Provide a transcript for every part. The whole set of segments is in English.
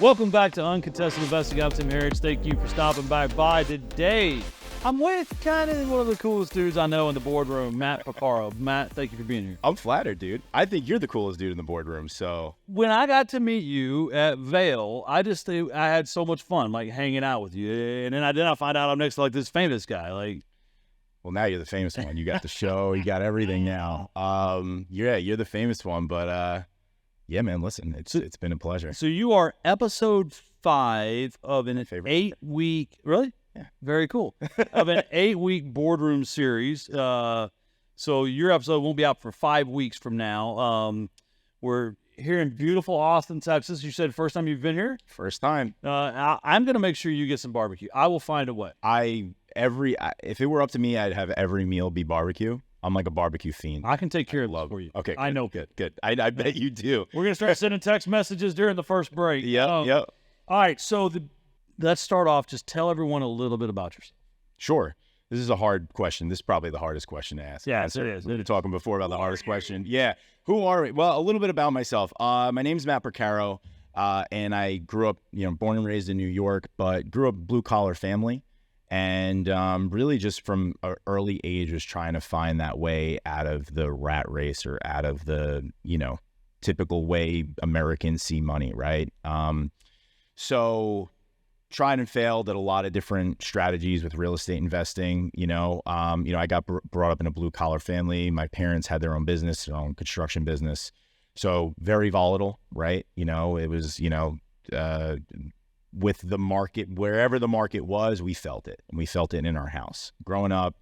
Welcome back to Uncontested Investing. I'm Tim Harris. Thank you for stopping by today. I'm with kind of one of the coolest dudes I know in the boardroom, Matt Porcaro. Matt, thank you for being here. I'm flattered, dude. I think you're the coolest dude in the boardroom. So when I got to meet you at Vail, I had so much fun, like hanging out with you. And then I find out I'm next to like this famous guy. Like, well, now you're the famous one. You got the show, you got everything now. You're the famous one. But yeah, man, listen, it's been a pleasure. So you are episode 5 of an 8-week, really? Yeah. Very cool. Of an 8-week boardroom series. So your episode won't be out for 5 weeks from now. We're here in beautiful Austin, Texas. You said first time you've been here? First time. I'm going to make sure you get some barbecue. I will find a way. If it were up to me, I'd have every meal be barbecue. I'm like a barbecue fiend. I can take care of it for you. Okay. I know. Good. I bet you do. We're going to start sending text messages during the first break. Yep. All right. So let's start off. Just tell everyone a little bit about yourself. Sure. This is a hard question. This is probably the hardest question to ask. Yes, it is. We were talking before about the hardest question. Yeah. Who are we? Well, a little bit about myself. My name's Matt Porcaro, and I grew up, born and raised in New York, but grew up blue collar family. And really just from an early age was trying to find that way out of the rat race or out of the, typical way Americans see money, right? So tried and failed at a lot of different strategies with real estate investing. I got brought up in a blue collar family. My parents had their own business, their own construction business. So very volatile, right? It was, with the market, wherever the market was, we felt it. And we felt it in our house. Growing up,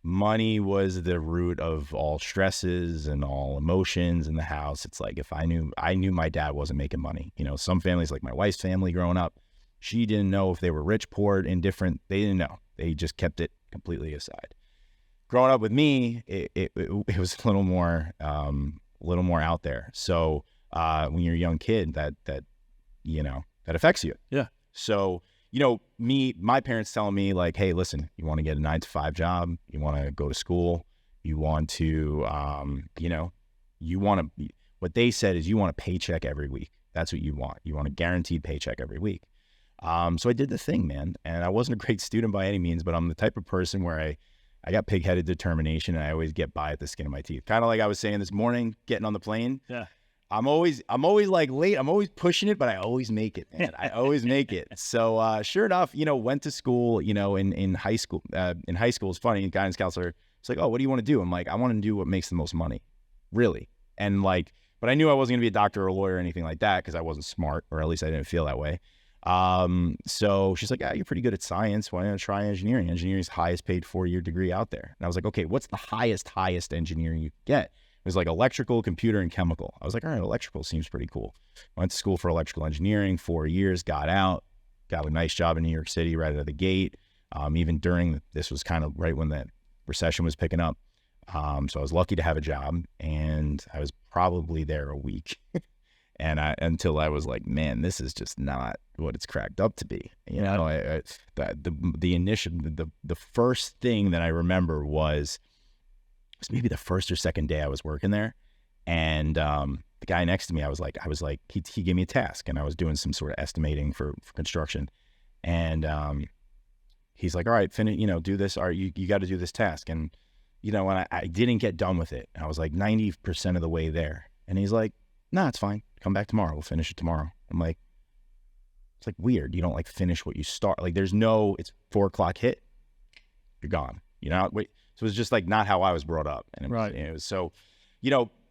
money was the root of all stresses and all emotions in the house. It's like if I knew my dad wasn't making money. Some families, like my wife's family growing up, she didn't know if they were rich, poor, indifferent. They didn't know. They just kept it completely aside. Growing up with me, it was a little more out there. So when you're a young kid, that affects you. Yeah. So, my parents telling me like, hey, listen, you want to get a 9-to-5 job, you want to go to school, you want to, what they said is you want a paycheck every week. That's what you want. You want a guaranteed paycheck every week. So I did the thing, man. And I wasn't a great student by any means, but I'm the type of person where I got pig-headed determination and I always get by at the skin of my teeth. Kind of like I was saying this morning, getting on the plane. Yeah. I'm always like late. I'm always pushing it, but I always make it, man. I always make it. So sure enough, went to school, in high school. In high school, it's funny, guidance counselor, it's like, oh, what do you want to do? I'm like, I want to do what makes the most money, really. And like, but I knew I wasn't going to be a doctor or a lawyer or anything like that because I wasn't smart, or at least I didn't feel that way. So she's like, yeah, you're pretty good at science. Why don't you try engineering? Engineering's the highest paid 4-year degree out there. And I was like, okay, what's the highest engineering you can get? It was like electrical, computer, and chemical. I was like, all right, electrical seems pretty cool. Went to school for electrical engineering, 4 years, got out, got a nice job in New York City right out of the gate. Even during, this was kind of right when that recession was picking up. So I was lucky to have a job, and I was probably there a week. And until I was like, man, this is just not what it's cracked up to be. The first thing that I remember was maybe the first or second day I was working there. And the guy next to me, I was like, he gave me a task, and I was doing some sort of estimating for construction. And he's like, all right, finish, do this. All right, you got to do this task. And, and I didn't get done with it. I was like 90% of the way there. And he's like, nah, it's fine. Come back tomorrow. We'll finish it tomorrow. I'm like, it's like weird. You don't like finish what you start. Like it's 4:00 hit, you're gone. Wait. So it was just like not how I was brought up. And it was so,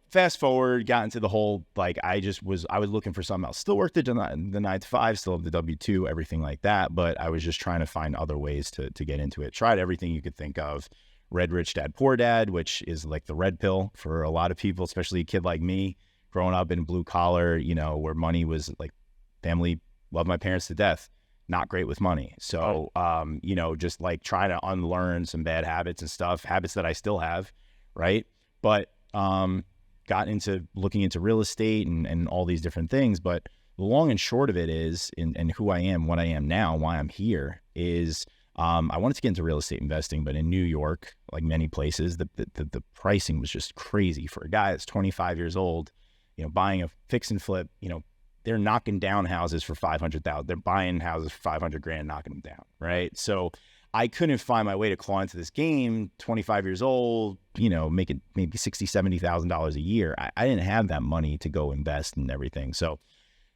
fast forward, got into the whole, like, I was looking for something else. Still worked the 9-to-5, still have the W-2, everything like that. But I was just trying to find other ways to get into it. Tried everything you could think of. Read Rich Dad Poor Dad, which is like the red pill for a lot of people, especially a kid like me, growing up in blue collar, where money was like, family loved my parents to death. Not great with money. So, just like trying to unlearn some bad habits and stuff, habits that I still have. Right. But, got into looking into real estate and all these different things. But the long and short of it is, and who I am, what I am now, why I'm here is, I wanted to get into real estate investing, but in New York, like many places, the pricing was just crazy for a guy that's 25 years old, buying a fix and flip, they're knocking down houses for 500,000. They're buying houses for 500 grand, knocking them down, right? So I couldn't find my way to claw into this game. 25 years old, making maybe $60,000, $70,000 a year. I didn't have that money to go invest in everything. So I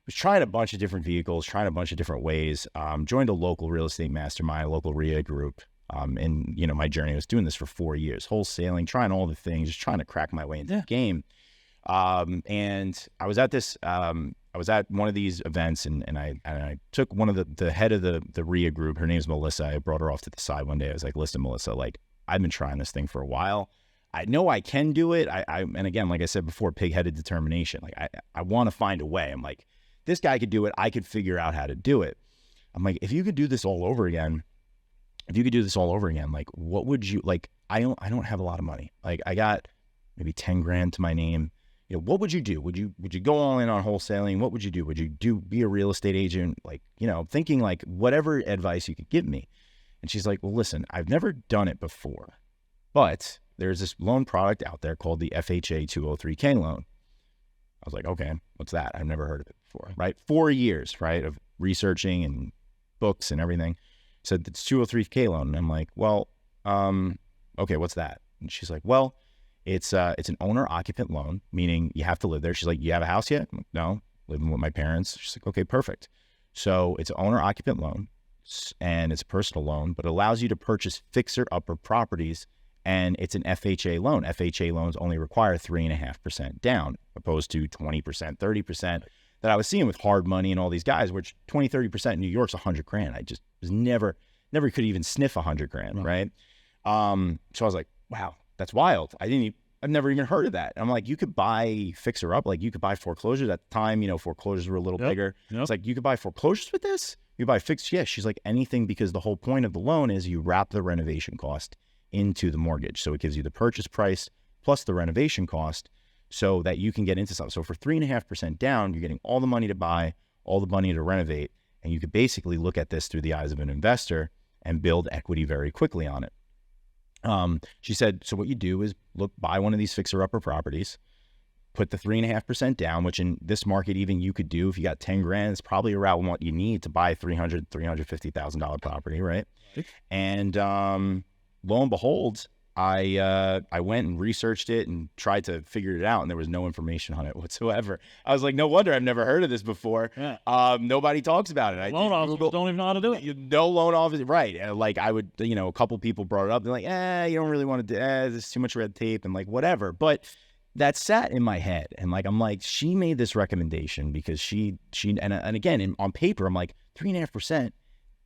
was trying a bunch of different vehicles, trying a bunch of different ways. Joined a local real estate mastermind, a local RIA group. And my journey, I was doing this for 4 years, wholesaling, trying all the things, just trying to crack my way into the game. And I was at this, I was at one of these events, and I took one of the head of the RIA group. Her name's Melissa. I brought her off to the side one day. I was like, listen, Melissa, like, I've been trying this thing for a while. I know I can do it. And again, like I said before, pig-headed determination. Like I want to find a way. I'm like, this guy could do it. I could figure out how to do it. I'm like, if you could do this all over again, like, what would you, like, I don't have a lot of money. Like, I got maybe 10 grand to my name. What would you do? Would you go all in on wholesaling? What would you do? Would you be a real estate agent? Like, thinking like whatever advice you could give me. And she's like, well, listen, I've never done it before, but there's this loan product out there called the FHA 203K loan. I was like, okay, what's that? I've never heard of it before, right? 4 years, right, of researching and books and everything. Said it's 203K loan. And I'm like, well, okay, what's that? And she's like, well, it's an owner occupant loan, meaning you have to live there. She's like, you have a house yet? I'm like, no, living with my parents. She's like, okay, perfect. So it's an owner occupant loan, and it's a personal loan, but it allows you to purchase fixer upper properties, and it's an FHA loan. FHA loans only require 3.5% down, opposed to 20%, 30% that I was seeing with hard money and all these guys, which 20, 30% in New York's 100 grand. I just was never could even sniff 100 grand. Right. So I was like, wow, that's wild. I've never even heard of that. And I'm like, you could buy fixer up, like you could buy foreclosures at the time, foreclosures were a little bigger. Yep. It's like, you could buy foreclosures with this? You buy fixed? Yeah. She's like, anything, because the whole point of the loan is you wrap the renovation cost into the mortgage. So it gives you the purchase price plus the renovation cost so that you can get into something. So for 3.5% down, you're getting all the money to buy, all the money to renovate. And you could basically look at this through the eyes of an investor and build equity very quickly on it. She said, so what you do is buy one of these fixer-upper properties, put the 3.5% down, which in this market, even you could do if you got 10 grand, it's probably around what you need to buy $350,000 property, right? And lo and behold, I went and researched it and tried to figure it out, and there was no information on it whatsoever. I was like, no wonder I've never heard of this before. Yeah. Nobody talks about it. Loan officers don't even know how to do it. No loan officer, right? Like I would, a couple people brought it up. They're like, you don't really want to do. There's too much red tape, and like whatever. But that sat in my head, and like I'm like, she made this recommendation because she and again on paper, I'm like 3.5%,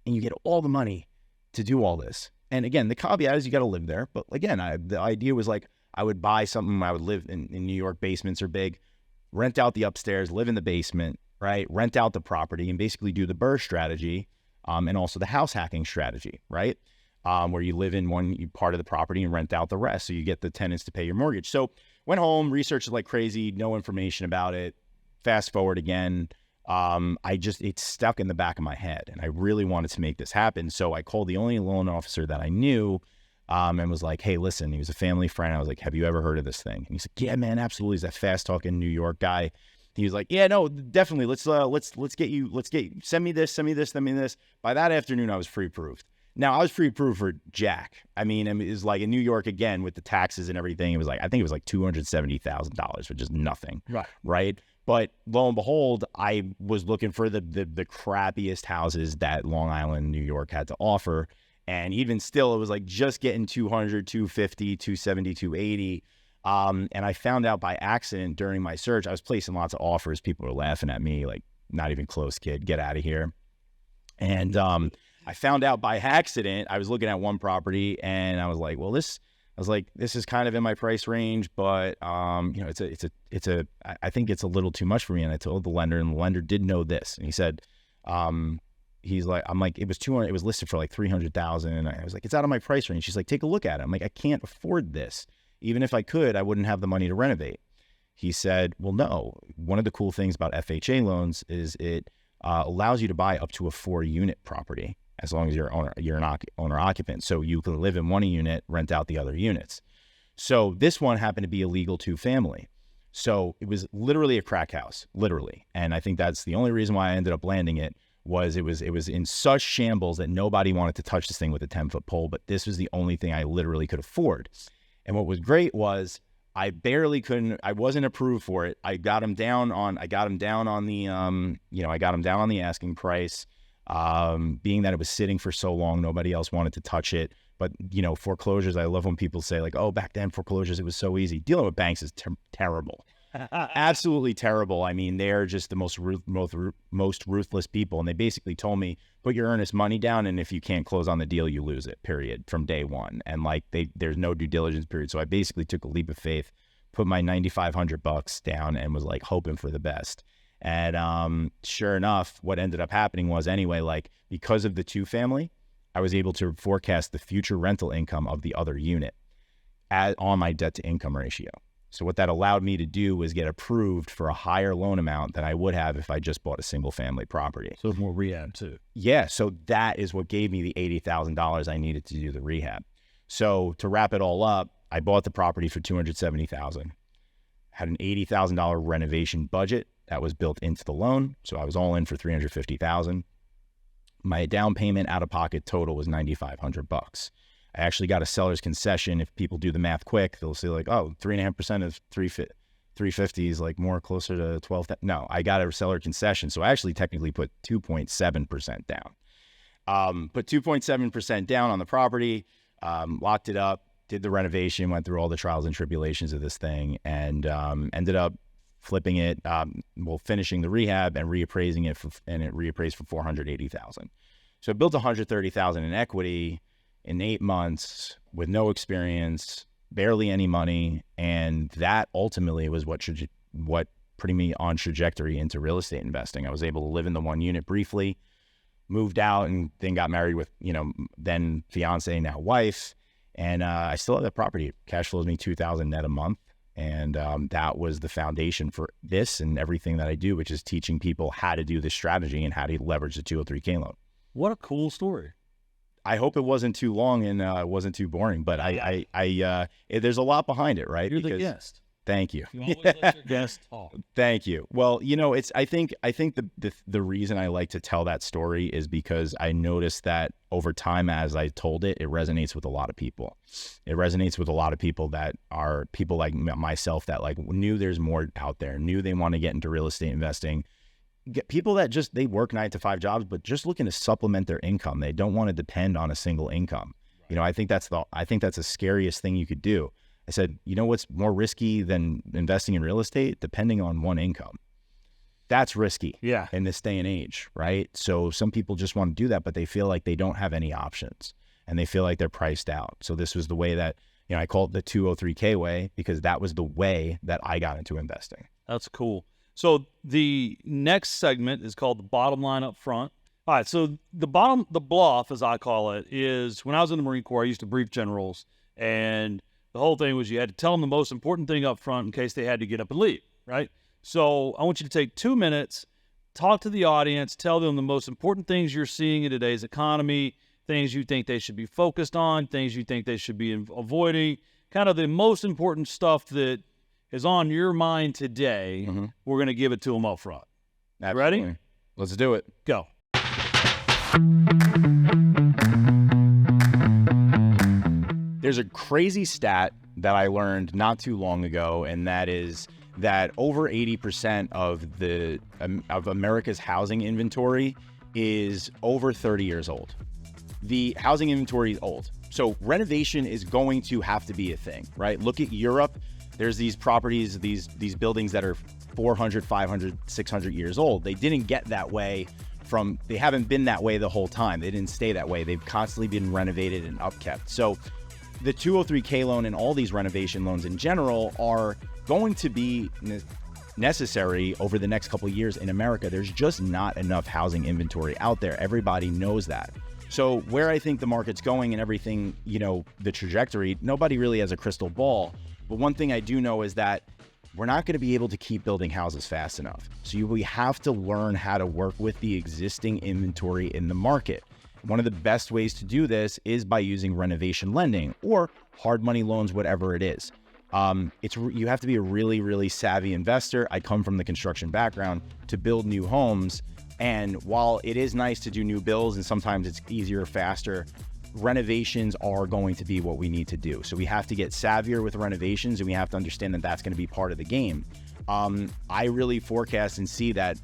and you get all the money to do all this. And again, the caveat is you got to live there. But again, the idea was like, I would buy something. I would live in New York. Basements are big. Rent out the upstairs, live in the basement, right? Rent out the property and basically do the BRRRR strategy, and also the house hacking strategy, right? Where you live in one part of the property and rent out the rest. So you get the tenants to pay your mortgage. So went home, researched like crazy, no information about it. Fast forward again. It's stuck in the back of my head, and I really wanted to make this happen. So I called the only loan officer that I knew, and was like, hey, listen, he was a family friend. I was like, have you ever heard of this thing? And he's like, yeah, man, absolutely. He's that fast talking New York guy. He was like, yeah, no, definitely. Let's send me this. By that afternoon, I was pre-approved. Now I was pre-approved for Jack. I mean, it was like in New York again with the taxes and everything. It was like, I think it was like $270,000, which is nothing. Right. But lo and behold, I was looking for the crappiest houses that Long Island, New York had to offer. And even still, it was like just getting 200, 250, 270, 280. And I found out by accident during my search, I was placing lots of offers. People were laughing at me, like, not even close, kid, get out of here. And I found out by accident, I was looking at one property and I was like, well, this is kind of in my price range, but I think it's a little too much for me. And I told the lender, and the lender did know this. And he said, it was 200, it was listed for like 300,000. And I was like, it's out of my price range. She's like, take a look at it. I'm like, I can't afford this. Even if I could, I wouldn't have the money to renovate. He said, well, no, one of the cool things about FHA loans is it allows you to buy up to a 4-unit property, as long as you're an owner occupant. So you can live in one unit, rent out the other units. So this one happened to be a legal 2-family. So it was literally a crack house, literally. And I think that's the only reason why I ended up landing it was it was in such shambles that nobody wanted to touch this thing with a 10-foot pole, but this was the only thing I literally could afford. And what was great was I wasn't approved for it. I got him down on the asking price. Being that it was sitting for so long, nobody else wanted to touch it. But, foreclosures, I love when people say like, oh, back then foreclosures, it was so easy. Dealing with banks is terrible. Absolutely terrible. I mean, they're just the most ruthless people. And they basically told me, put your earnest money down, and if you can't close on the deal, you lose it, period, from day one. And like there's no due diligence period. So I basically took a leap of faith, put my $9,500 down, and was like hoping for the best. And sure enough, what ended up happening was anyway, like because of the 2-family, I was able to forecast the future rental income of the other unit on my debt to income ratio. So what that allowed me to do was get approved for a higher loan amount than I would have if I just bought a single family property. So it's more rehab too. Yeah. So that is what gave me the $80,000 I needed to do the rehab. So to wrap it all up, I bought the property for $270,000, had an $80,000 renovation budget that was built into the loan. So I was all in for $350,000. My down payment out of pocket total was $9,500. I actually got a seller's concession. If people do the math quick, they'll say like, oh, 3.5% of 350 is like more closer to 12. No, I got a seller concession. So I actually technically put 2.7% down. Put 2.7% down on the property, locked it up, did the renovation, went through all the trials and tribulations of this thing, and ended up flipping it, finishing the rehab and reappraising it, and it reappraised for $480,000. So I built $130,000 in equity in 8 months with no experience, barely any money, and that ultimately was what put me on trajectory into real estate investing. I was able to live in the one unit briefly, moved out, and then got married with then fiance, now wife, and I still have that property. Cash flows me $2,000 net a month. And that was the foundation for this and everything that I do, which is teaching people how to do this strategy and how to leverage the 203K loan. What a cool story. I hope it wasn't too long and it wasn't too boring, but there's a lot behind it, right? You're the guest. Thank you. You always let your guest talk. Thank you. Well, I think the reason I like to tell that story is because I noticed that over time, as I told it, it resonates with a lot of people. It resonates with a lot of people that are people like myself that like knew there's more out there, knew they want to get into real estate investing. Get people that they work 9 to 5 jobs, but just looking to supplement their income. They don't want to depend on a single income. Right. I think that's the scariest thing you could do. I said, what's more risky than investing in real estate? Depending on one income. That's risky in this day and age, right? So some people just want to do that, but they feel like they don't have any options and they feel like they're priced out. So this was the way that, I call it the 203K way, because that was the way that I got into investing. That's cool. So the next segment is called the bottom line up front. All right. So the bluff, as I call it, is when I was in the Marine Corps, I used to brief generals, and the whole thing was you had to tell them the most important thing up front in case they had to get up and leave, right? So I want you to take 2 minutes, talk to the audience, tell them the most important things you're seeing in today's economy, things you think they should be focused on, things you think they should be avoiding, kind of the most important stuff that is on your mind today. Mm-hmm. We're going to give it to them up front. Absolutely. Ready? Let's do it. Go. There's a crazy stat that I learned not too long ago, and that is that over 80% of America's housing inventory is over 30 years old. The housing inventory is old. So renovation is going to have to be a thing, right? Look at Europe. There's these properties, these buildings that are 400, 500, 600 years old. They didn't get that way they haven't been that way the whole time. They didn't stay that way. They've constantly been renovated and upkept. So the 203K loan and all these renovation loans in general are going to be necessary over the next couple of years in America. There's just not enough housing inventory out there. Everybody knows that. So where I think the market's going and everything, the trajectory, nobody really has a crystal ball. But one thing I do know is that we're not going to be able to keep building houses fast enough. So we have to learn how to work with the existing inventory in the market. One of the best ways to do this is by using renovation lending or hard money loans, whatever it is. You have to be a really, really savvy investor. I come from the construction background to build new homes. And while it is nice to do new builds and sometimes it's easier, faster, renovations are going to be what we need to do. So we have to get savvier with renovations, and we have to understand that that's going to be part of the game. I really forecast and see that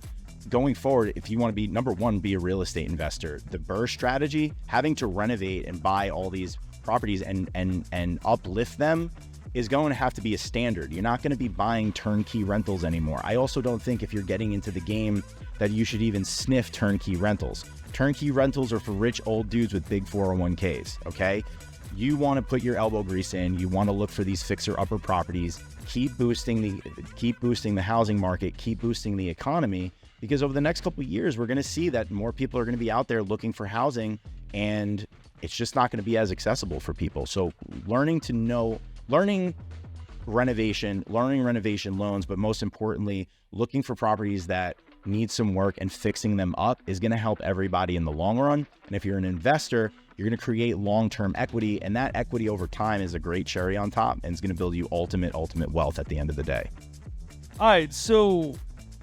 going forward, if you want to be, number one, be a real estate investor, the BRRRR strategy, having to renovate and buy all these properties and uplift them is going to have to be a standard. You're not going to be buying turnkey rentals anymore. I also don't think if you're getting into the game that you should even sniff turnkey rentals. Turnkey rentals are for rich old dudes with big 401ks, okay? You want to put your elbow grease in. You want to look for these fixer-upper properties. Keep boosting the housing market. Keep boosting the economy, because over the next couple of years, we're going to see that more people are going to be out there looking for housing, and it's just not going to be as accessible for people. So learning renovation loans, but most importantly, looking for properties that need some work and fixing them up is going to help everybody in the long run. And if you're an investor, you're going to create long-term equity, and that equity over time is a great cherry on top, and it's going to build you ultimate wealth at the end of the day. All right, so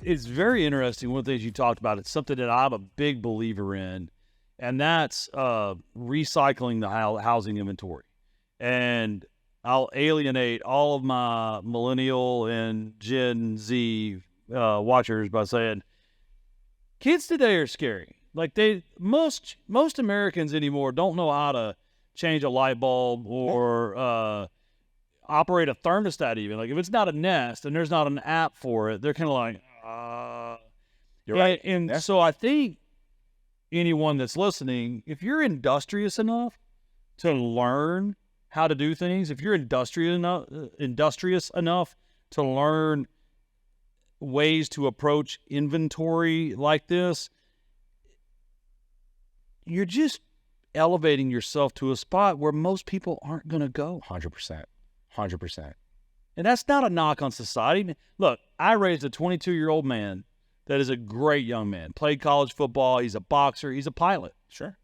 it's very interesting. One of the things you talked about, it's something that I'm a big believer in, and that's recycling the housing inventory. And I'll alienate all of my millennial and Gen Z watchers by saying, kids today are scary. Like most Americans anymore don't know how to change a light bulb or operate a thermostat even. Like if it's not a Nest and there's not an app for it, they're kind of like, You're right. And so I think anyone that's listening, if you're industrious enough to learn how to do things, if you're industrious enough to learn ways to approach inventory like this, you're just elevating yourself to a spot where most people aren't going to go. 100%. And that's not a knock on society. Look, I raised a 22-year-old man that is a great young man, played college football. He's a boxer. He's a pilot. Sure.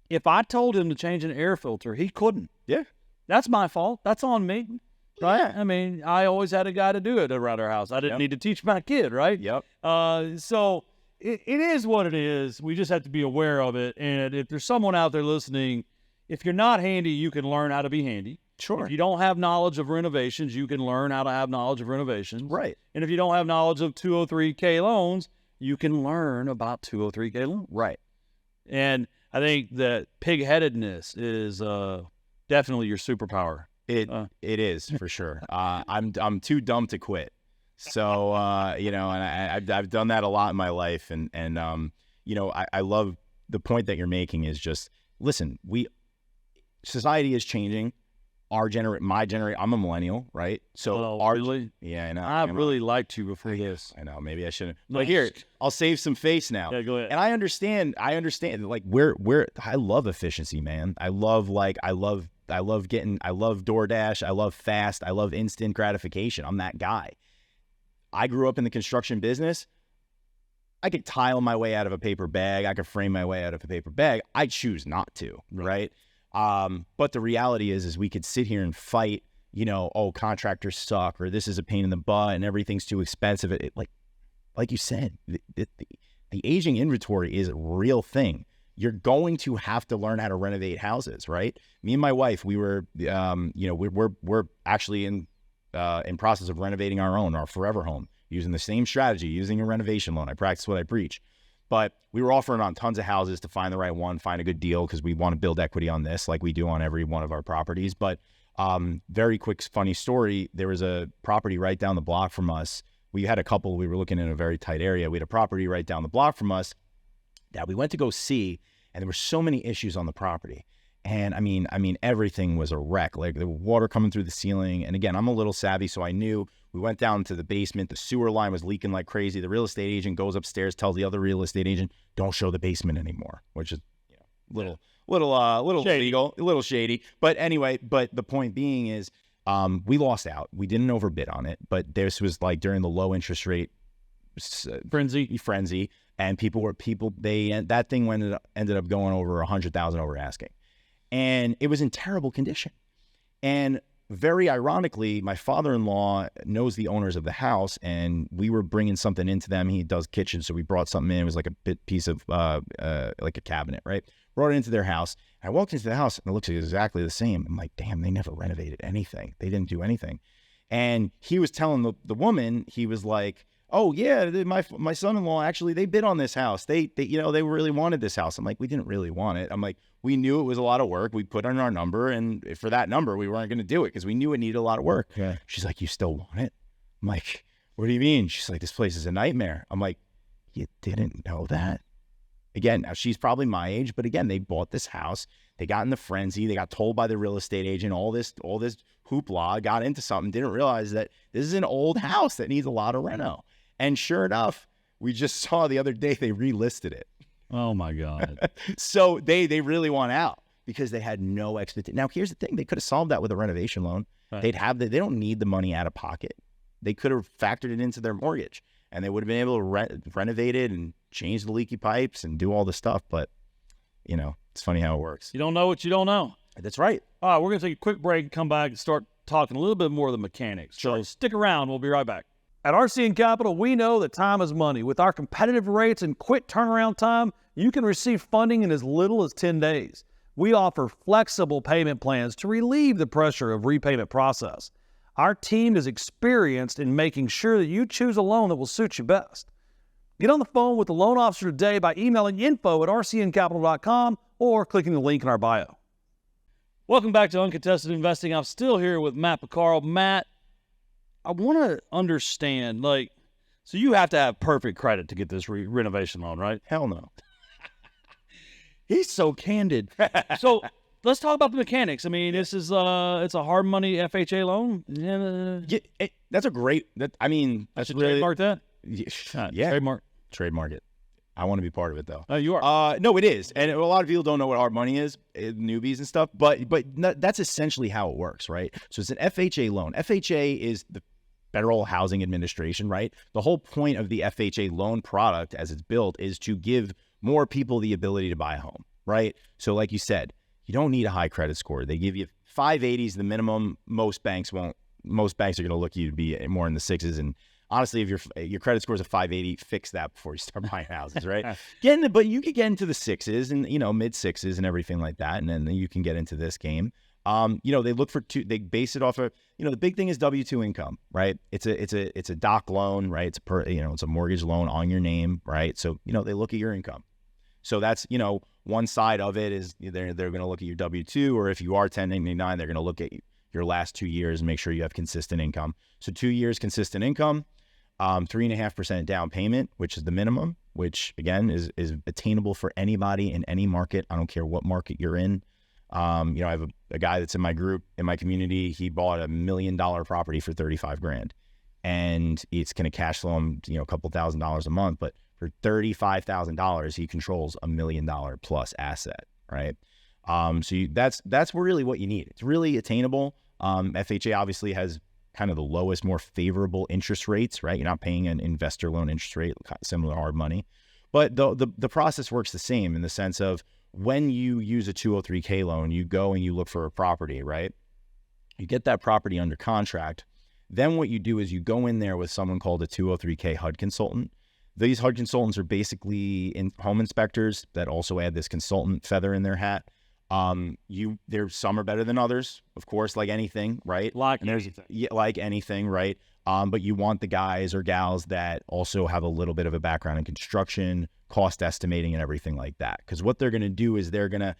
If I told him to change an air filter, he couldn't. Yeah. That's my fault. That's on me. Right? Yeah. I mean, I always had a guy to do it around our house. I didn't need to teach my kid, right? Yep. So it is what it is. We just have to be aware of it. And if there's someone out there listening, if you're not handy, you can learn how to be handy. Sure. If you don't have knowledge of renovations, you can learn how to have knowledge of renovations. Right. And if you don't have knowledge of 203K loans, you can learn about 203K loans. Right. And I think that pig-headedness is definitely your superpower. It is for sure. I'm too dumb to quit. So and I've done that a lot in my life, and I love the point that you're making is just listen. Society is changing. My generation. I'm a millennial, right? So really? Yeah, I know. I really liked you before this. I know. Maybe I shouldn't. But here, I'll save some face now. Yeah, go ahead. And I understand. Like I love efficiency, man. I love DoorDash. I love fast. I love instant gratification. I'm that guy. I grew up in the construction business. I could tile my way out of a paper bag. I could frame my way out of a paper bag. I choose not to, right? But the reality is we could sit here and fight, contractors suck, or this is a pain in the butt and everything's too expensive. Like you said, the aging inventory is a real thing. You're going to have to learn how to renovate houses, right? Me and my wife, we were, we're actually in process of renovating our forever home using the same strategy, using a renovation loan. I practice what I preach. But we were offering on tons of houses to find the right one, find a good deal, because we want to build equity on this like we do on every one of our properties. But very quick, funny story. There was a property right down the block from us. We had a couple. We were looking in a very tight area. We had a property right down the block from us that we went to go see, and there were so many issues on the property. And I mean, everything was a wreck. Like the water coming through the ceiling. And again, I'm a little savvy, so I knew. We went down to the basement. The sewer line was leaking like crazy. The real estate agent goes upstairs, tells the other real estate agent, "Don't show the basement anymore," which is little shady. legal, a little shady. But anyway, the point being is, we lost out. We didn't overbid on it, but this was like during the low interest rate frenzy, and that thing ended up going over 100,000 over asking. And it was in terrible condition. And very ironically, my father-in-law knows the owners of the house, and we were bringing something into them. He does kitchen, so we brought something in. It was like a piece of like a cabinet, right? Brought it into their house. I walked into the house, and it looks exactly the same. I'm like, damn, they never renovated anything. They didn't do anything. And he was telling the woman, he was like, oh yeah, my son-in-law, actually, they bid on this house. They really wanted this house. I'm like, we didn't really want it. I'm like, we knew it was a lot of work. We put on our number, and for that number, we weren't going to do it because we knew it needed a lot of work. Yeah. She's like, you still want it? I'm like, what do you mean? She's like, this place is a nightmare. I'm like, you didn't know that? Again, now she's probably my age, but again, they bought this house. They got in the frenzy. They got told by the real estate agent, all this hoopla, got into something, didn't realize that this is an old house that needs a lot of reno. And sure enough, we just saw the other day they relisted it. Oh my God. So they really want out because they had no expectation. Now, here's the thing. They could have solved that with a renovation loan. Right. They don't need the money out of pocket. They could have factored it into their mortgage, and they would have been able to renovate it and change the leaky pipes and do all the stuff. But, it's funny how it works. You don't know what you don't know. That's right. All right, we're going to take a quick break and come back and start talking a little bit more of the mechanics. Sure. So stick around. We'll be right back. At RCN Capital, we know that time is money. With our competitive rates and quick turnaround time, you can receive funding in as little as 10 days. We offer flexible payment plans to relieve the pressure of repayment process. Our team is experienced in making sure that you choose a loan that will suit you best. Get on the phone with the loan officer today by emailing info@rcncapital.com or clicking the link in our bio. Welcome back to Uncontested Investing. I'm still here with Matt Porcaro. Matt, I want to understand, so you have to have perfect credit to get this renovation loan, right? Hell no. He's so candid. So let's talk about the mechanics. I mean, this is it's a hard money FHA loan. Yeah, that's a great. I should trademark that. Yeah, trademark it. I want to be part of it though. Oh, you are. No, it is, and a lot of people don't know what hard money is, newbies and stuff. But that's essentially how it works, right? So it's an FHA loan. FHA is the Federal Housing Administration, right? The whole point of the FHA loan product as it's built is to give more people the ability to buy a home, right? So like you said, you don't need a high credit score. They give you 580s, the minimum. Most banks won't. Most banks are going to look you to be more in the sixes. And honestly, if your credit score is a 580, fix that before you start buying houses, right? But you could get into the sixes and, mid sixes and everything like that. And then you can get into this game. They look for they base it off of, the big thing is W-2 income, right? It's a doc loan, right? It's a mortgage loan on your name, right? So, they look at your income. So that's, one side of it is they're going to look at your W-2, or if you are 1099, they're going to look at your last 2 years and make sure you have consistent income. So 2 years consistent income, 3.5% down payment, which is the minimum, which again is attainable for anybody in any market. I don't care what market you're in. I have a guy that's in my group, in my community. He bought $1 million property for $35,000, and it's going to cash flow him, a couple $1,000s a month. But for $35,000, he controls $1 million plus asset, right? That's really what you need. It's really attainable. FHA obviously has kind of the lowest, more favorable interest rates, right? You're not paying an investor loan interest rate, similar to hard money. But the process works the same in the sense of when you use a 203K loan, you go and you look for a property, right? You get that property under contract. Then what you do is you go in there with someone called a 203K HUD consultant. These HUD consultants are basically home inspectors that also add this consultant feather in their hat. There's some are better than others, of course, like anything, right? Like anything, right? But you want the guys or gals that also have a little bit of a background in construction, cost estimating, and everything like that. Because what they're going to do is they're going to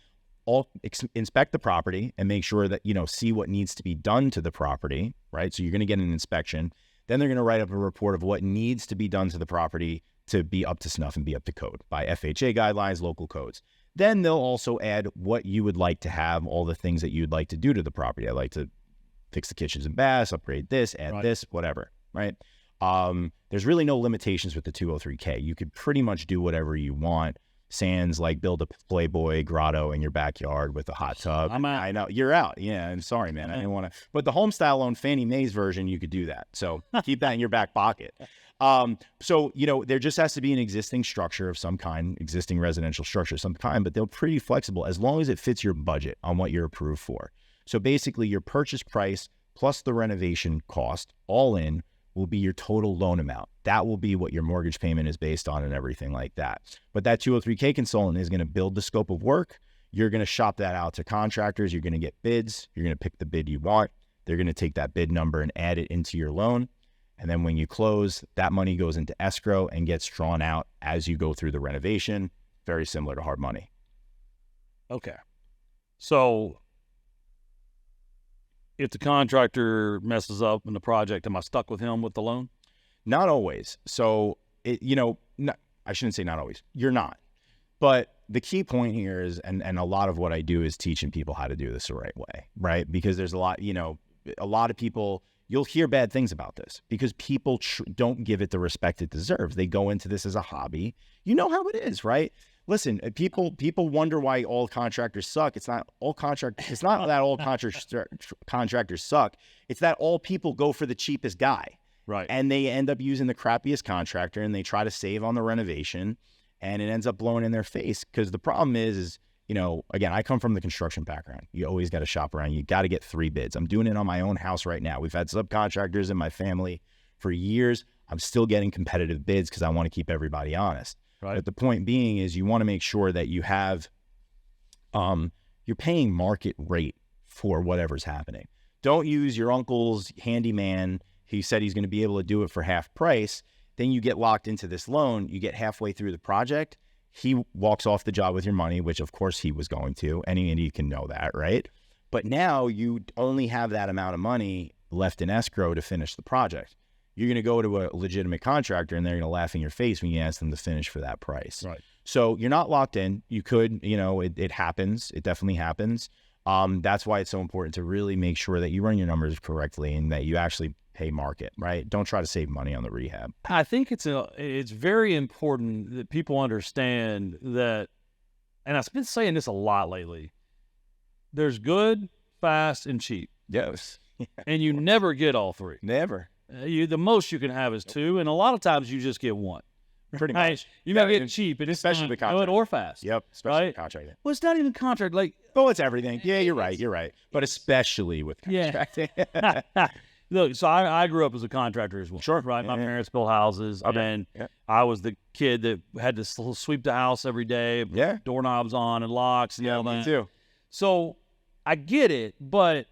inspect the property and make sure that, see what needs to be done to the property, right? So you're going to get an inspection. Then they're going to write up a report of what needs to be done to the property to be up to snuff and be up to code by FHA guidelines, local codes. Then they'll also add what you would like to have, all the things that you'd like to do to the property. I'd like to fix the kitchens and baths, upgrade this, add this, whatever, right? There's really no limitations with the 203K. You could pretty much do whatever you want. Sans like build a Playboy grotto in your backyard with a hot tub. I'm out. I know you're out. Yeah, I'm sorry, man. I didn't want to. But the home style loan Fannie Mae's version, you could do that. So keep that in your back pocket. There just has to be an existing structure of some kind, existing residential structure of some kind, but they're pretty flexible as long as it fits your budget on what you're approved for. So basically your purchase price plus the renovation cost all in will be your total loan amount. That will be what your mortgage payment is based on and everything like that. But that 203K consultant is going to build the scope of work. You're going to shop that out to contractors. You're going to get bids. You're going to pick the bid you want. They're going to take that bid number and add it into your loan. And then when you close, that money goes into escrow and gets drawn out as you go through the renovation. Very similar to hard money. Okay. So if the contractor messes up in the project, am I stuck with him with the loan? Not always. So, I shouldn't say not always. You're not. But the key point here is, and a lot of what I do is teaching people how to do this the right way, right? Because there's a lot of people, you'll hear bad things about this because people don't give it the respect it deserves. They go into this as a hobby. You know how it is, right? Listen, people wonder why all contractors suck. It's not that all contractors suck. It's that all people go for the cheapest guy. Right. And they end up using the crappiest contractor and they try to save on the renovation and it ends up blowing in their face. Because the problem is, again, I come from the construction background. You always got to shop around. You got to get 3 bids. I'm doing it on my own house right now. We've had subcontractors in my family for years. I'm still getting competitive bids because I want to keep everybody honest. Right. But the point being is you want to make sure that you have, you're paying market rate for whatever's happening. Don't use your uncle's handyman. He said he's going to be able to do it for half price. Then you get locked into this loan. You get halfway through the project. He walks off the job with your money, which of course he was going to. Any idiot can know that, right? But now you only have that amount of money left in escrow to finish the project. You're going to go to a legitimate contractor and they're going to laugh in your face when you ask them to finish for that price. Right. So you're not locked in. You could, it happens. It definitely happens. That's why it's so important to really make sure that you run your numbers correctly and that you actually pay market, right? Don't try to save money on the rehab. I think it's very important that people understand that, and I've been saying this a lot lately, there's good, fast, and cheap. Yes. And you never get all 3. Never. The most you can have is 2, and a lot of times you just get 1. Pretty much. You might get cheap, and especially the contract. or fast. Yep, especially right? the contract. Well, it's not even contract. Oh, it's everything. Yeah, you're right. But especially with contracting. Yeah. Look, so I grew up as a contractor as well. Sure. Right. My parents built houses, and I was the kid that had to sweep the house every day. Yeah. Doorknobs on and locks and all that. Me too. So I get it, but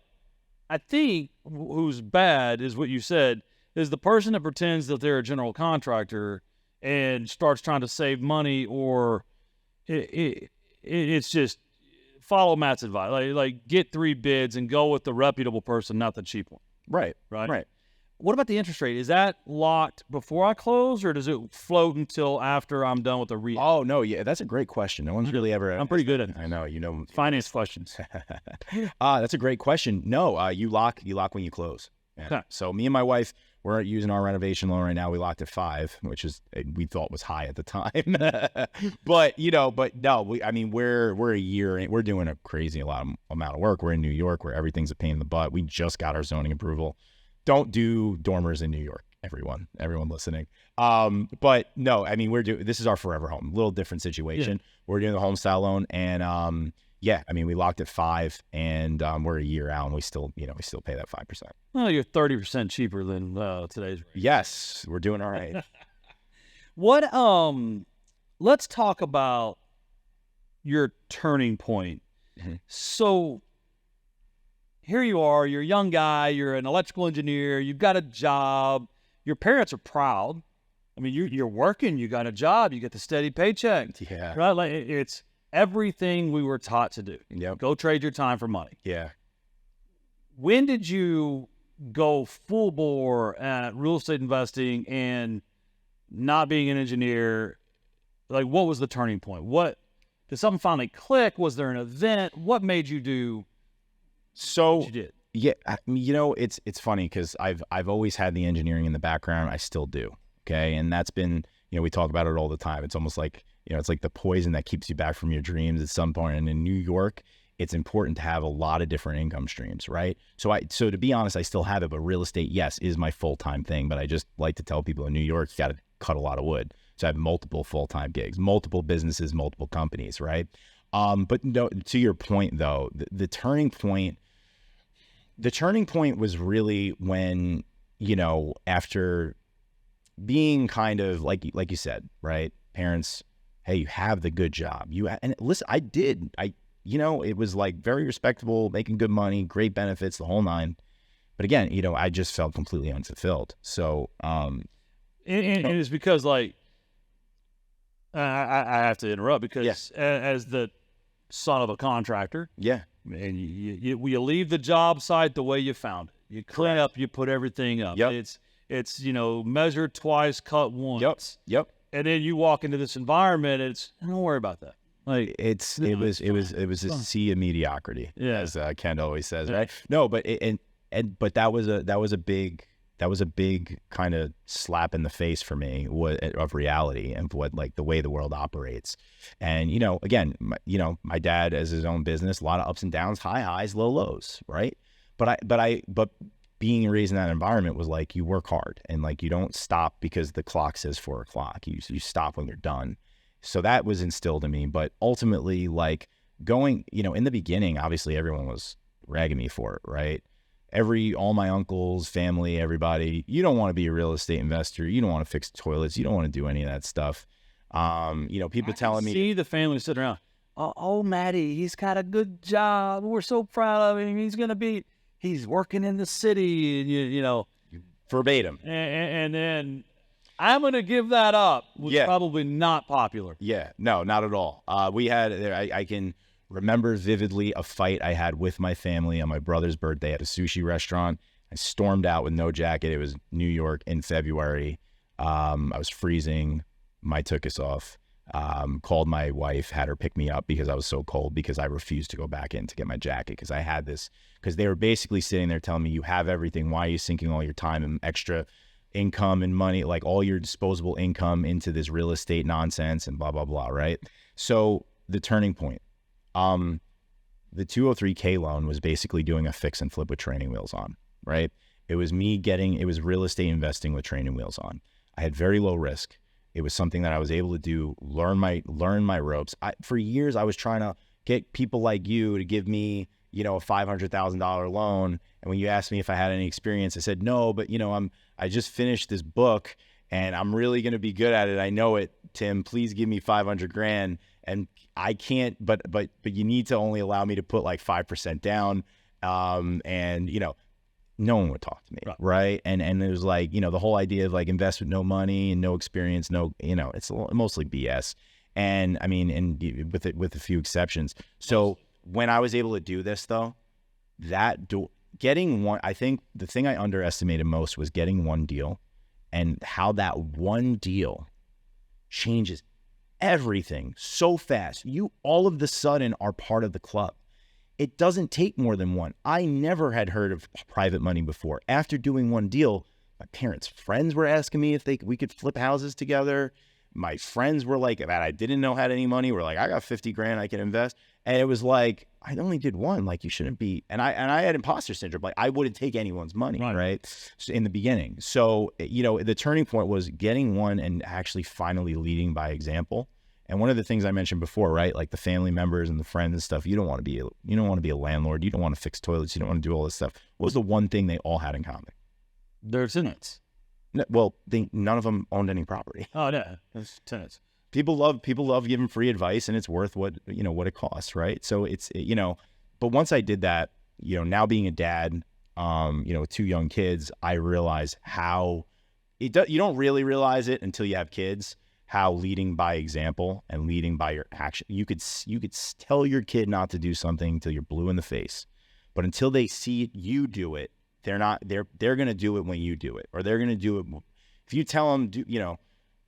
I think who's bad is what you said, is the person that pretends that they're a general contractor and starts trying to save money, or it's just follow Matt's advice. Like get 3 bids and go with the reputable person, not the cheap one. Right. What about the interest rate? Is that locked before I close, or does it float until after I'm done with the rehab? Oh, no. Yeah, that's a great question. No one's really ever... I'm pretty good at it. I know. Finance questions. That's a great question. No, you lock when you close. Yeah. Okay. So me and my wife, we're using our renovation loan right now. We locked at 5, which is we thought was high at the time. but no, we're a year in. We're doing a crazy amount of work. We're in New York where everything's a pain in the butt. We just got our zoning approval. Don't do dormers in New York, everyone listening. But no, this is our forever home. A little different situation. Yeah. We're doing the home style loan, and we locked at 5, and we're a year out, and we still pay that 5%. Well, you're 30% cheaper than today's rate. Yes, we're doing all right. What? Let's talk about your turning point. Mm-hmm. So here you are. You're a young guy. You're an electrical engineer. You've got a job. Your parents are proud. I mean, you're working. You got a job. You get the steady paycheck. Yeah. Right. Like it's everything we were taught to do. Yep. Go trade your time for money. Yeah. When did you go full bore at real estate investing and not being an engineer? Like, what was the turning point? What did something finally click? Was there an event? What made you do what you did? Yeah, it's funny because I've always had the engineering in the background. I still do. Okay, and that's been, we talk about it all the time. It's almost like, it's like the poison that keeps you back from your dreams at some point. And in New York, it's important to have a lot of different income streams, right? So to be honest, I still have it, but real estate, yes, is my full-time thing. But I just like to tell people in New York, you got to cut a lot of wood. So I have multiple full-time gigs, multiple businesses, multiple companies, right? But no, to your point though, the turning point, the turning point was really when, after being kind of like you said, right? Parents, hey, you have the good job. And listen, it was like very respectable, making good money, great benefits, the whole nine. But again, I just felt completely unfulfilled. So, and it's because like, I have to interrupt because as the son of a contractor, and you leave the job site the way you found it. You clean up, you put everything up. It's measure twice, cut once. Yep. And then you walk into this environment. Don't worry about that. Like it was a sea of mediocrity, as Ken always says, right? No, but but that was a big kind of slap in the face for me of reality and what, like, the way the world operates. And again, my dad has his own business, a lot of ups and downs, high highs, low lows, right? But being raised in that environment was like, you work hard and like you don't stop because the clock says 4 o'clock. You stop when you're done. So that was instilled in me. But ultimately, like, going, in the beginning, obviously everyone was ragging me for it, right? All my uncles, family, everybody, you don't want to be a real estate investor. You don't want to fix toilets. You don't want to do any of that stuff. People telling me. See the family sitting around. Oh, Matty, he's got a good job. We're so proud of him. He's working in the city, verbatim. And then I'm going to give that up was probably not popular. Yeah, no, not at all. We had, I can remember vividly a fight I had with my family on my brother's birthday at a sushi restaurant. I stormed out with no jacket. It was New York in February. I was freezing. My took us off. Called my wife, had her pick me up because I was so cold, because I refused to go back in to get my jacket because I had this, because they were basically sitting there telling me, you have everything. Why are you sinking all your time and extra income and money, like all your disposable income, into this real estate nonsense and blah, blah, blah, right? So the turning point, the 203K loan was basically doing a fix and flip with training wheels on, right? It was real estate investing with training wheels on. I had very low risk. It was something that I was able to do, learn my ropes. For years, I was trying to get people like you to give me, a $500,000 loan. And when you asked me if I had any experience, I said, no, but I just finished this book and I'm really going to be good at it. I know it, Tim, please give me 500 grand. And I can't, but you need to only allow me to put like 5% down. No one would talk to me, right? And it was like, the whole idea of like invest with no money and no experience, it's mostly BS. And I mean, and with a few exceptions. So when I was able to do this though, getting one, I think the thing I underestimated most was getting one deal, and how that one deal changes everything so fast. You all of the sudden are part of the club. It doesn't take more than one. I never had heard of private money before. After doing one deal, my parents' friends were asking me if we could flip houses together. My friends were like, that I didn't know had any money, were like, I got 50 grand I can invest. And it was like, I only did one. Like, you shouldn't be. And I had imposter syndrome. Like, I wouldn't take anyone's money, right? So in the beginning. So, the turning point was getting one and actually finally leading by example. And one of the things I mentioned before, right, like the family members and the friends and stuff, you don't want to be a landlord. You don't want to fix toilets. You don't want to do all this stuff. What was the one thing they all had in common? They're tenants. No, well, none of them owned any property. Oh, yeah, it's tenants. People love giving free advice, and it's worth what it costs, right? So it's but once I did that, now being a dad, with 2 young kids, I realized how you don't really realize it until you have kids. How leading by example and leading by your action, you could tell your kid not to do something until you're blue in the face, but until they see you do it, they're going to do it when you do it, or they're going to do it. If you tell them,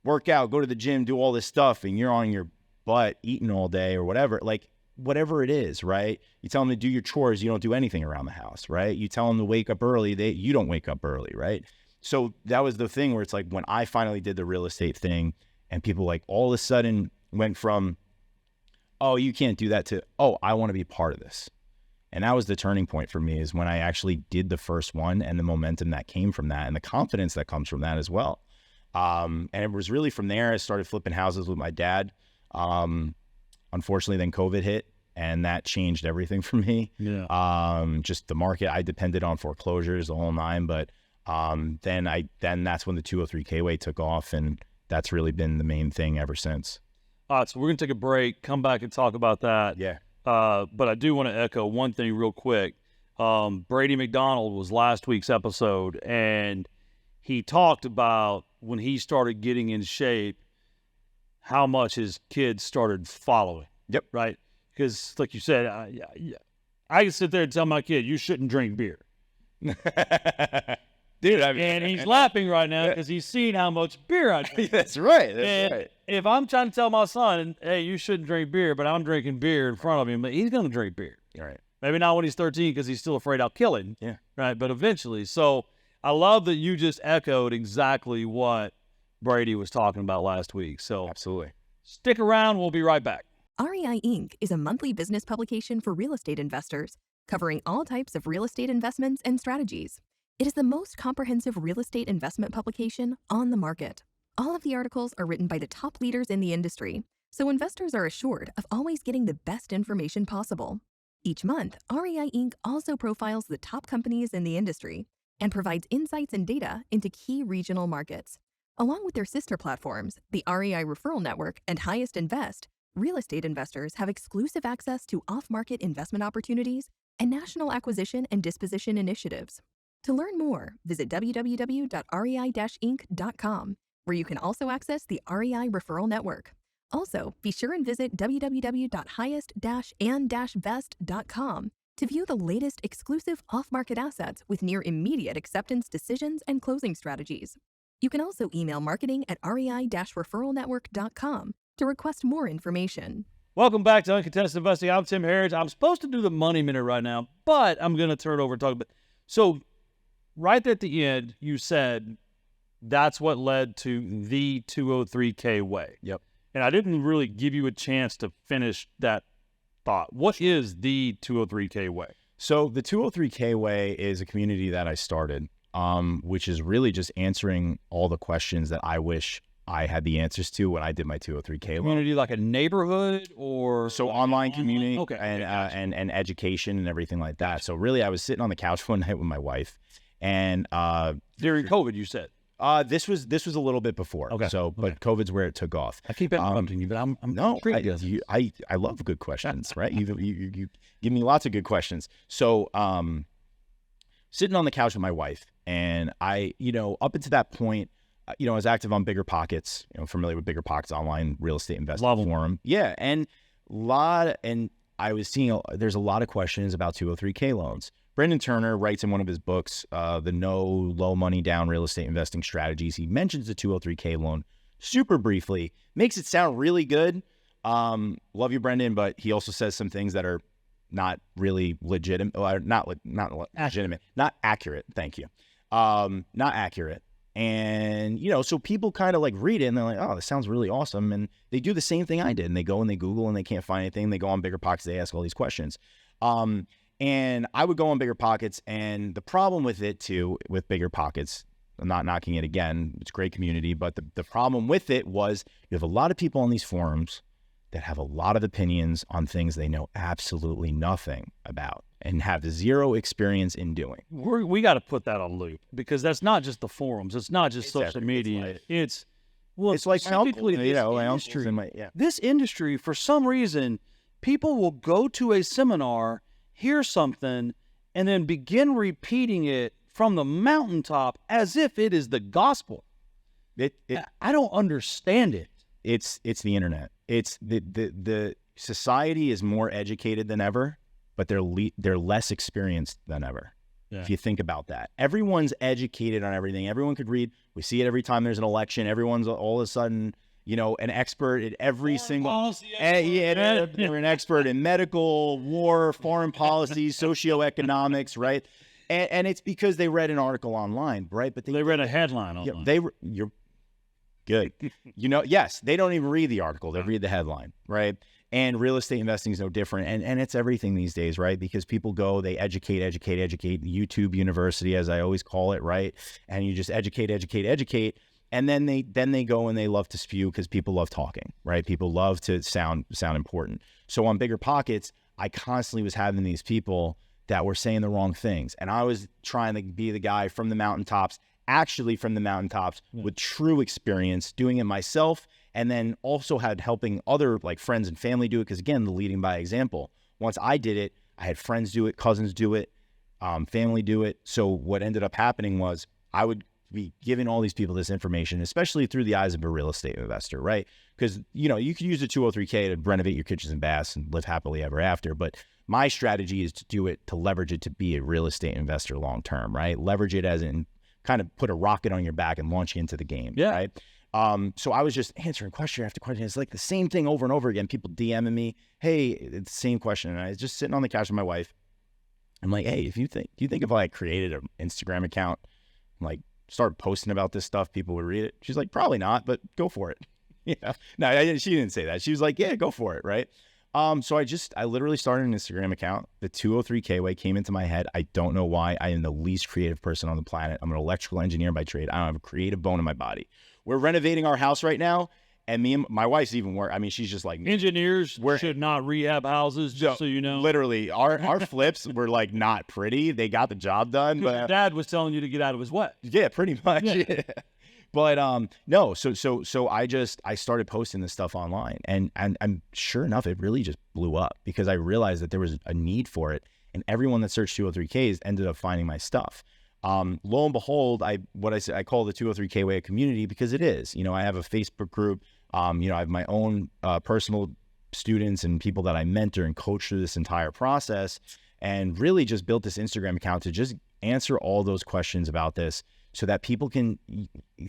work out, go to the gym, do all this stuff, and you're on your butt eating all day or whatever, like whatever it is, right? You tell them to do your chores, you don't do anything around the house, right? You tell them to wake up early, you don't wake up early, right? So that was the thing where it's like, when I finally did the real estate thing, and people like all of a sudden went from, oh, you can't do that, to, oh, I want to be part of this. And that was the turning point for me, is when I actually did the first one, and the momentum that came from that and the confidence that comes from that as well. And it was really from there I started flipping houses with my dad. Unfortunately, then COVID hit, and that changed everything for me. Yeah. Just the market, I depended on foreclosures, the whole nine, but then that's when the 203K way took off, and that's really been the main thing ever since. All right, so we're going to take a break, come back and talk about that. Yeah. But I do want to echo one thing real quick. Brady McDonald was last week's episode, and he talked about when he started getting in shape, how much his kids started following. Yep. Right? Because, like you said, I can sit there and tell my kid, you shouldn't drink beer. Dude, I mean, and he's laughing right now because he's seen how much beer I drink. That's right. That's right. If I'm trying to tell my son, hey, you shouldn't drink beer, but I'm drinking beer in front of him, but he's going to drink beer. Right. Maybe not when he's 13 because he's still afraid I'll kill him. Yeah. Right. But eventually. So I love that you just echoed exactly what Brady was talking about last week. So absolutely. Stick around. We'll be right back. REI Inc. is a monthly business publication for real estate investors, covering all types of real estate investments and strategies. It is the most comprehensive real estate investment publication on the market. All of the articles are written by the top leaders in the industry, so investors are assured of always getting the best information possible. Each month, REI Inc. also profiles the top companies in the industry and provides insights and data into key regional markets. Along with their sister platforms, the REI Referral Network and Highest Invest, real estate investors have exclusive access to off-market investment opportunities and national acquisition and disposition initiatives. To learn more, visit www.rei-inc.com, where you can also access the REI Referral Network. Also, be sure and visit www.highest-and-best.com to view the latest exclusive off-market assets with near immediate acceptance decisions and closing strategies. You can also email marketing@rei-referralnetwork.com to request more information. Welcome back to Uncontested Investing. I'm Tim Harris. I'm supposed to do the money minute right now, but I'm going to turn it over and talk about. So, right at the end, you said that's what led to the 203K way. Yep. And I didn't really give you a chance to finish that thought. What is the 203K way? So the 203K way is a community that I started, which is really just answering all the questions that I wish I had the answers to when I did my 203K loan. Community like a neighborhood or so online community okay, and education and everything like that. So really, I was sitting on the couch one night with my wife, and during COVID, you said. This was a little bit before. Okay. So, but COVID's where it took off. I keep interrupting you, but I'm no. I love good questions, right? You give me lots of good questions. So, sitting on the couch with my wife, and I, up until that point, I was active on Bigger Pockets. Familiar with Bigger Pockets online real estate investing forum. Yeah, and I was seeing there's a lot of questions about 203K loans. Brendan Turner writes in one of his books, the No Low Money Down Real Estate Investing Strategies. He mentions the 203K loan super briefly, makes it sound really good. Love you, Brendan, but he also says some things that are not really legitimate, not legitimate, not accurate. Thank you. Not accurate. And, so people kind of like read it and they're like, oh, this sounds really awesome. And they do the same thing I did. And they go and they Google and they can't find anything. They go on Bigger Pockets. They ask all these questions. And I would go on Bigger Pockets, and the problem with it too, with Bigger Pockets, I'm not knocking it again, it's a great community, but the problem with it was you have a lot of people on these forums that have a lot of opinions on things they know absolutely nothing about and have zero experience in doing. We got to put that on loop, because that's not just the forums. It's not just social media. It's like my uncle, my uncle's in my, This industry, for some reason, people will go to a seminar, hear something, and then begin repeating it from the mountaintop as if it is the gospel. I don't understand it. It's the internet. It's the society is more educated than ever, but they're less experienced than ever. Yeah. If you think about that, everyone's educated on everything. Everyone could read. We see it every time there's an election. Everyone's all of a sudden, an expert at every single. They're an expert in medical, war, foreign policy, socioeconomics, right? And it's because they read an article online, right? But they read a headline online. You're good. Yes, they don't even read the article. They read the headline, right? And real estate investing is no different. And it's everything these days, right? Because people go, they educate, YouTube University, as I always call it, right? And you just educate. And then they go and they love to spew because people love talking, right? People love to sound important. So on Bigger Pockets, I constantly was having these people that were saying the wrong things. And I was trying to be the guy from the mountaintops, actually from the mountaintops with true experience, doing it myself. And then also had helping other like friends and family do it. Because again, the leading by example. Once I did it, I had friends do it, cousins do it, family do it. So what ended up happening was I would be giving all these people this information, especially through the eyes of a real estate investor, right? Because, you know, you could use a 203K to renovate your kitchens and baths and live happily ever after. But my strategy is to do it, to leverage it to be a real estate investor long-term, right? Leverage it as in kind of put a rocket on your back and launch you into the game, right? So I was just answering question after question. It's like the same thing over and over again. People DMing me, hey, it's the same question. And I was just sitting on the couch with my wife. I'm like, hey, do you think if I created an Instagram account, like started posting about this stuff, people would read it? She's like, probably not, but go for it. Yeah. No, she didn't say that. She was like, yeah, go for it. Right. So I literally started an Instagram account. The 203K way came into my head. I don't know why. I am the least creative person on the planet. I'm an electrical engineer by trade. I don't have a creative bone in my body. We're renovating our house right now. And me and my wife's even worse. I mean, she's just like, engineers should not rehab houses, just so you know. Literally, our flips were like not pretty. They got the job done. But Dad was telling you to get out of his way. Yeah, pretty much. Yeah. But no, so I started posting this stuff online, and sure enough, it really just blew up because I realized that there was a need for it, and everyone that searched 203Ks ended up finding my stuff. Lo and behold, I call the 203K way a community because it is. You know, I have a Facebook group. You know, I have my own personal students and people that I mentor and coach through this entire process, and really just built this Instagram account to just answer all those questions about this so that people can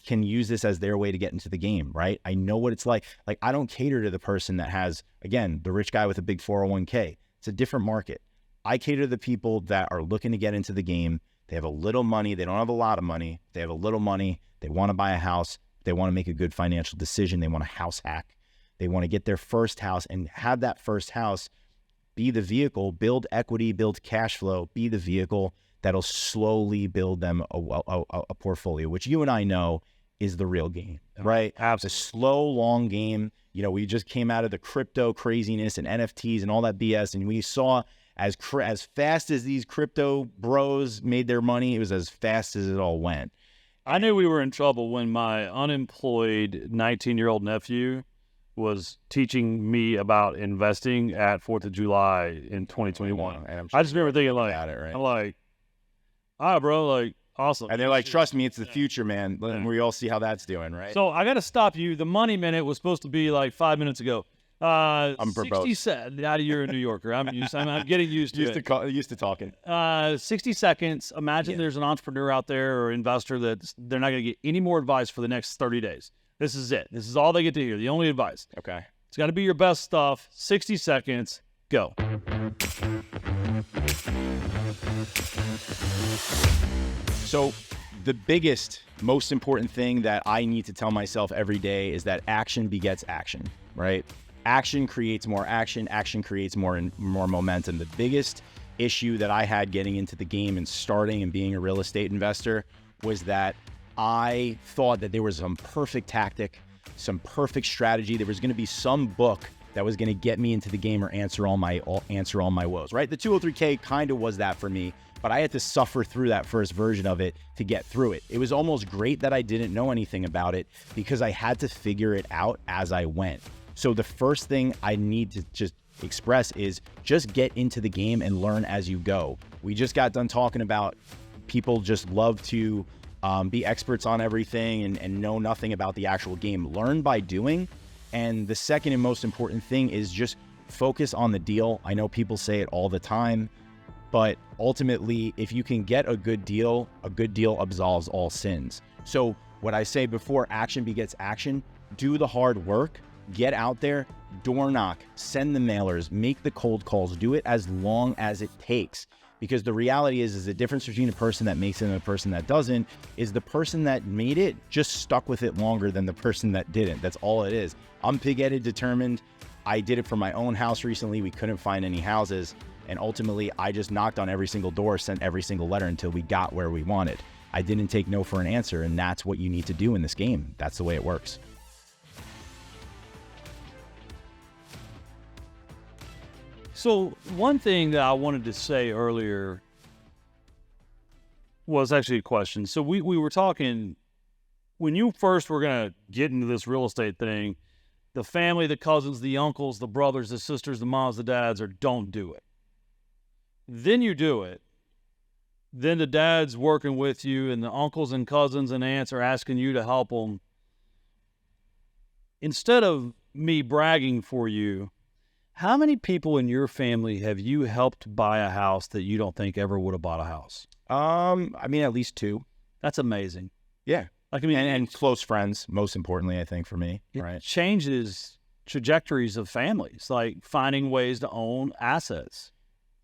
use this as their way to get into the game, right? I know what it's like. Like, I don't cater to the person that has, again, the rich guy with a big 401k. It's a different market. I cater to the people that are looking to get into the game. They have a little money. They don't have a lot of money. They have a little money. They want to buy a house. They want to make a good financial decision. They want a house hack. They want to get their first house and have that first house be the vehicle, build equity, build cash flow, be the vehicle that'll slowly build them a portfolio, which you and I know is the real game, right? Absolutely. It's a slow, long game. You know, we just came out of the crypto craziness and NFTs and all that BS, and we saw as fast as these crypto bros made their money, it was as fast as it all went. I knew we were in trouble when my unemployed 19-year-old nephew was teaching me about investing at 4th of July in 2021. And I'm sure I just remember thinking like, about it, right? I'm like, all right, bro, like, awesome. And they're like, trust me, it's the future, man. We all see how that's doing, right? So I got to stop you. The money minute was supposed to be like 5 minutes ago. I'm 60 seconds. Now you're a New Yorker. I'm getting used to it. Used to talking. 60 seconds. Imagine there's an entrepreneur out there or investor that they're not going to get any more advice for the next 30 days. This is it. This is all they get to hear. The only advice. Okay. It's got to be your best stuff. 60 seconds. Go. So the biggest, most important thing that I need to tell myself every day is that action begets action, right? Action creates more action. Action creates more momentum. The biggest issue that I had getting into the game and starting and being a real estate investor was that I thought that there was some perfect tactic, some perfect strategy. There was going to be some book that was going to get me into the game or answer all my woes, right? The 203K kind of was that for me, but I had to suffer through that first version of it to get through it. It was almost great that I didn't know anything about it because I had to figure it out as I went. So the first thing I need to just express is just get into the game and learn as you go. We just got done talking about people just love to be experts on everything and know nothing about the actual game. Learn by doing. And the second and most important thing is just focus on the deal. I know people say it all the time, but ultimately, if you can get a good deal absolves all sins. So what I say before, action begets action. Do the hard work, get out there, door knock, send the mailers, make the cold calls, do it as long as it takes. Because the reality is the difference between a person that makes it and a person that doesn't is the person that made it just stuck with it longer than the person that didn't. That's all it is. I'm pig-headed, determined. I did it for my own house recently. We couldn't find any houses. And ultimately, I just knocked on every single door, sent every single letter until we got where we wanted. I didn't take no for an answer. And that's what you need to do in this game. That's the way it works. So one thing that I wanted to say earlier was actually a question. So we were talking, when you first were going to get into this real estate thing, the family, the cousins, the uncles, the brothers, the sisters, the moms, the dads are don't do it. Then you do it. Then the dad's working with you and the uncles and cousins and aunts are asking you to help them. Instead of me bragging for you, how many people in your family have you helped buy a house that you don't think ever would have bought a house? I mean, at least 2. That's amazing. Yeah. Like, I mean, And close friends, most importantly, I think, for me. it Right. changes trajectories of families, like finding ways to own assets.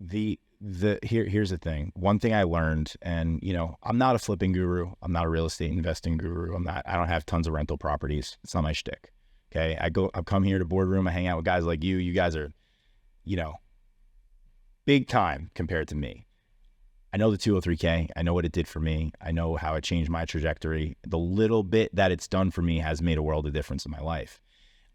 Here's the thing. One thing I learned, and I'm not a flipping guru. I'm not a real estate investing guru. I don't have tons of rental properties. It's not my shtick. Okay. I come here to Boardroom. I hang out with guys like you. You guys are, big time compared to me. I know the 203K. I know what it did for me. I know how it changed my trajectory. The little bit that it's done for me has made a world of difference in my life.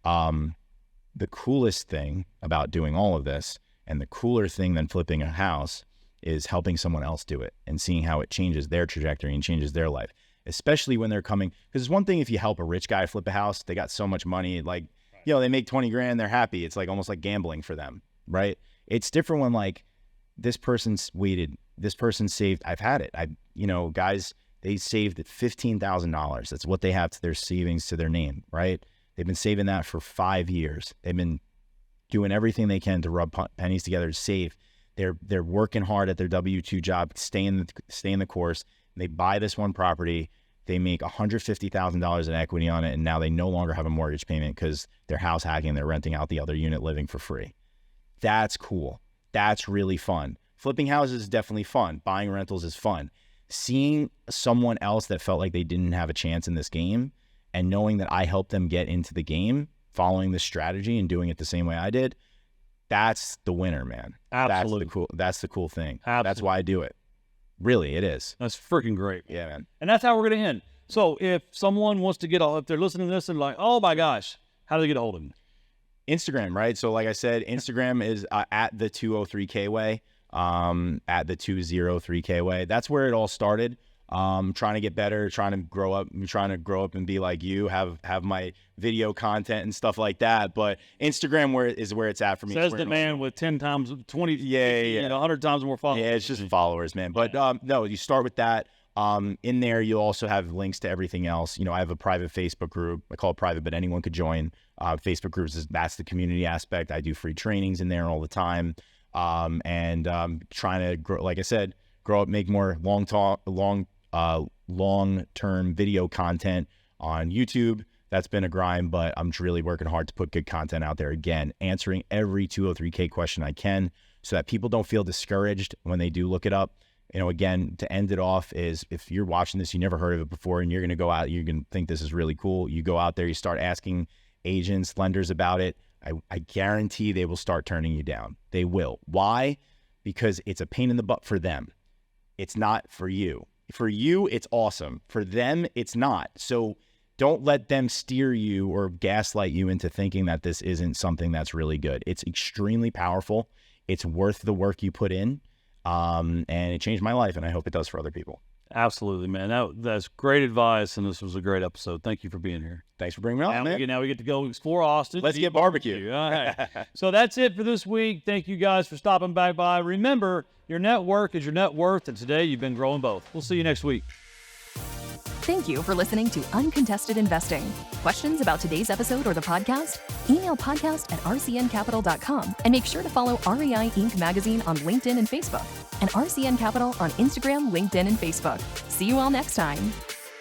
The coolest thing about doing all of this, and the cooler thing than flipping a house, is helping someone else do it and seeing how it changes their trajectory and changes their life, especially when they're coming. Because it's one thing if you help a rich guy flip a house, they got so much money, like, they make 20 grand, they're happy. It's like almost like gambling for them, right? It's different when like this person's waited, this person saved. I've had it. Guys, they saved $15,000. That's what they have to their savings to their name, right? They've been saving that for 5 years. They've been doing everything they can to rub pennies together to save. They're working hard at their W-2 job, stay in the course. They buy this one property. They make $150,000 in equity on it, and now they no longer have a mortgage payment because they're house hacking. They're renting out the other unit, living for free. That's cool. That's really fun. Flipping houses is definitely fun. Buying rentals is fun. Seeing someone else that felt like they didn't have a chance in this game, and knowing that I helped them get into the game, following the strategy and doing it the same way I did, that's the winner, man. Absolutely. That's the cool thing. Absolutely. That's why I do it. Really, it is. That's freaking great. Yeah, man. And that's how we're going to end. So if someone wants to if they're listening to this and like, oh my gosh, how do they get a hold of me? Instagram, right? So like I said, Instagram is at the 203K way, at the 203K way. That's where it all started. Trying to get better, trying to grow up and be like you, have my video content and stuff like that. But Instagram is where it's at for me. Says the man with 10 times, 20, yeah. 100 times more followers. Yeah, it's just followers, man. But no, you start with that. In there, you'll also have links to everything else. I have a private Facebook group. I call it private, but anyone could join. Facebook groups, that's the community aspect. I do free trainings in there all the time. And trying to grow, like I said, grow up, make more long-term video content on YouTube. That's been a grind, but I'm really working hard to put good content out there. Again, answering every 203K question I can so that people don't feel discouraged when they do look it up. Again, to end it off is, if you're watching this, you never heard of it before, and you're going to go out, you're going to think this is really cool. You go out there, you start asking agents, lenders about it. I guarantee they will start turning you down. They will. Why? Because it's a pain in the butt for them. It's not for you. For you, it's awesome. For them, it's not. So don't let them steer you or gaslight you into thinking that this isn't something that's really good. It's extremely powerful. It's worth the work you put in. And it changed my life, and I hope it does for other people. Absolutely, man. That's great advice, and this was a great episode. Thank you for being here. Thanks for bringing me on, man. Now we get to go explore Austin. Let's get barbecue. All right. So that's it for this week. Thank you guys for stopping back by. Remember, your network is your net worth, and today you've been growing both. We'll see you next week. Thank you for listening to Uncontested Investing. Questions about today's episode or the podcast? Email podcast@rcncapital.com and make sure to follow REI Inc. magazine on LinkedIn and Facebook, and RCN Capital on Instagram, LinkedIn, and Facebook. See you all next time.